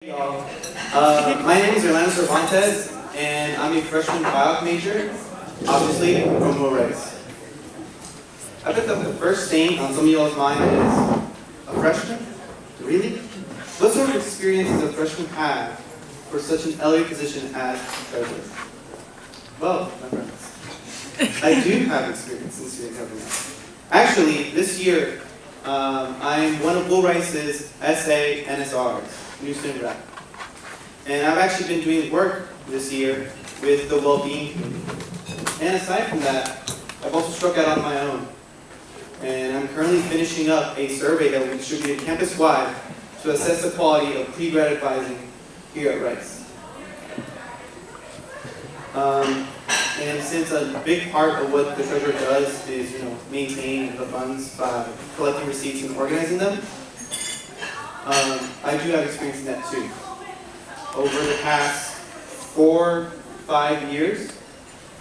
Y'all. My name is Cervantes, and I'm a freshman bio major, obviously from Will Rice. I bet that the first thing on some of y'all's mind is, a freshman? Really? What sort of experience does a freshman have for such an elite position as treasurer? Well, my friends, I do have experience in student government. Actually, this year, I'm one of Will Rice's SA NSRs, new student rep. And I've actually been doing work this year with the well-being committee. And aside from that, I've also struck out on my own. And I'm currently finishing up a survey that will be distributed campus-wide to assess the quality of pre-grad advising here at Rice. And since a big part of what the treasurer does is, maintain the funds by collecting receipts and organizing them, I do have experience in that too. Over the past 4-5 years,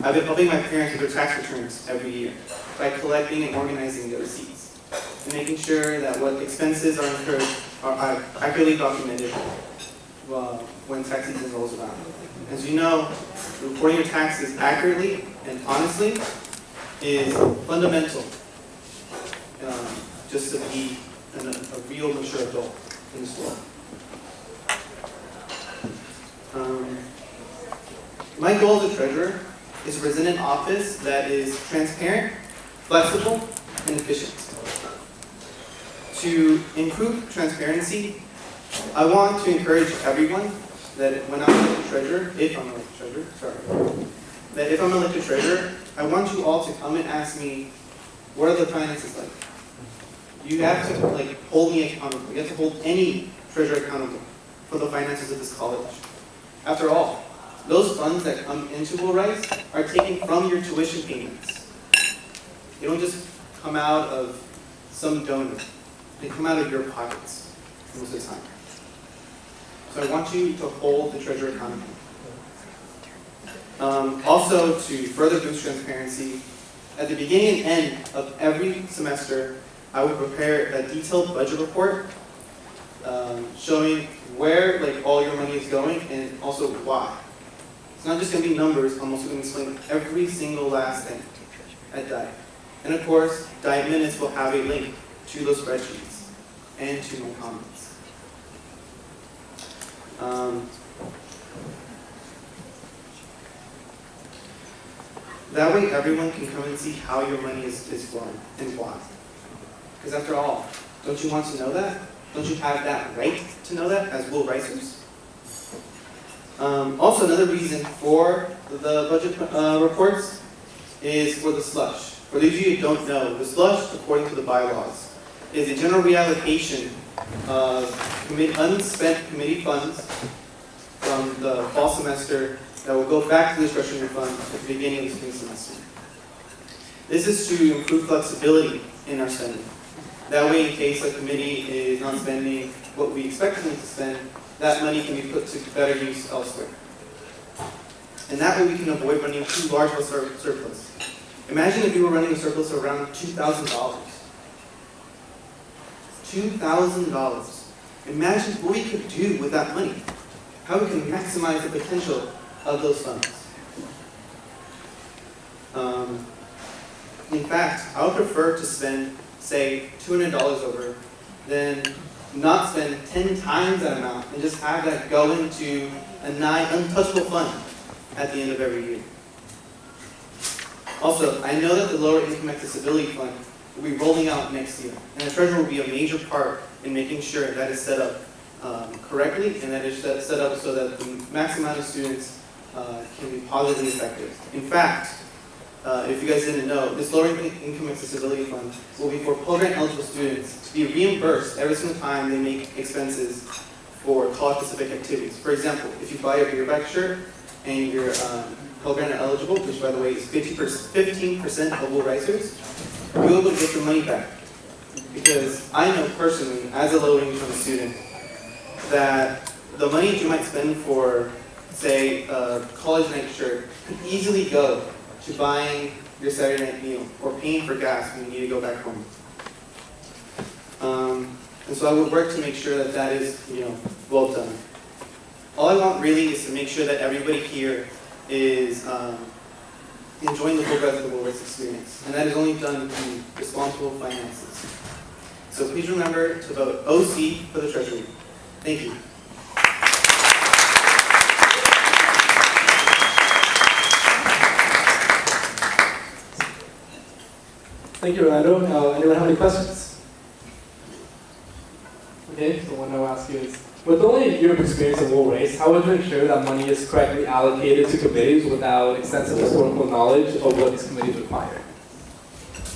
I've been helping my parents with their tax returns every year by collecting and organizing their receipts and making sure that what expenses are incurred are accurately documented when tax season rolls around. As you know, reporting your taxes accurately and honestly is fundamental just to be a real mature adult in this world. My goal as a treasurer is to present an office that is transparent, flexible, and efficient. To improve transparency, I want to encourage everyone that when I'm elected treasurer, if I'm elected treasurer, I want you all to come and ask me, what are the finances like? You have to hold me accountable. You have to hold any treasurer accountable for the finances of this college. After all, those funds that come into Will Rice are taken from your tuition payments. They don't just come out of some donor. They come out of your pockets most of the time. So I want you to hold the treasurer accountable. Also, to further boost transparency, at the beginning and end of every semester, I will prepare a detailed budget report showing where all your money is going and also why. It's not just going to be numbers, I'm also going to explain every single last thing at Diet. And of course, Diet Minutes will have a link to those spreadsheets and to my comments. That way everyone can come and see how your money is flowing and why. Because after all, don't you want to know that? Don't you have that right to know that as Will Ricers? Also, another reason for the budget reports is for the slush. For those of you who don't know, the slush, according to the bylaws, is a general reallocation of unspent committee funds from the fall semester that will go back to the discretionary fund at the beginning of the spring semester. This is to improve flexibility in our spending. That way, in case a committee is not spending what we expect them to spend, that money can be put to better use elsewhere. And that way we can avoid running too large of a surplus. Imagine if we were running a surplus of around $2,000. $2,000. Imagine what we could do with that money. How we can maximize the potential of those funds. In fact, I would prefer to spend, say, $200 over than not spend 10 times that amount and just have that go into a untouchable fund at the end of every year. Also, I know that the Lower Income Accessibility Fund will be rolling out next year, and the treasurer will be a major part in making sure that is set up correctly and that it's set up so that the max amount of students can be positively affected. In fact, if you guys didn't know, this Lower Income Accessibility Fund will be for Pell-Grant eligible students to be reimbursed every single time they make expenses for college-specific activities. For example, if you buy a beer bag shirt and you're Pell-Grant eligible, which by the way is 15% of Will Ricers, you'll be able to get your money back. Because I know personally, as a low-income student, that the money that you might spend for, say, a college night shirt could easily go to buying your Saturday night meal or paying for gas when you need to go back home. And so I would work to make sure that that is, well done. I want really is to make sure that everybody here is enjoying the full breadth of the Woolworths experience. And that is only done through responsible finances. So please remember to vote OC for the Treasury. Thank you. Thank you, Rolando. Anyone have any questions? Okay, so what I'll ask you is, with only a year of experience in Wool Race, how would you ensure that money is correctly allocated to committees without extensive historical knowledge of what these committees require?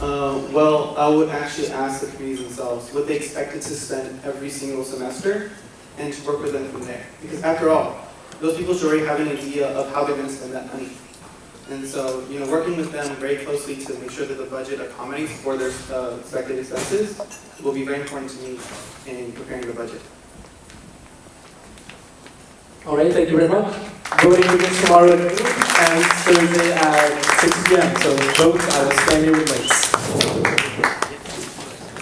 Well, I would actually ask the committees themselves what they expected to spend every single semester and to work with them from there. Because after all, those people should already have an idea of how they're going to spend that money. And so, working with them very closely to make sure that the budget accommodates for their expected expenses will be very important to me in preparing the budget. All right, thank you very much. Voting begins tomorrow at noon and Thursday at 6 p.m. So vote, I will stand here with links.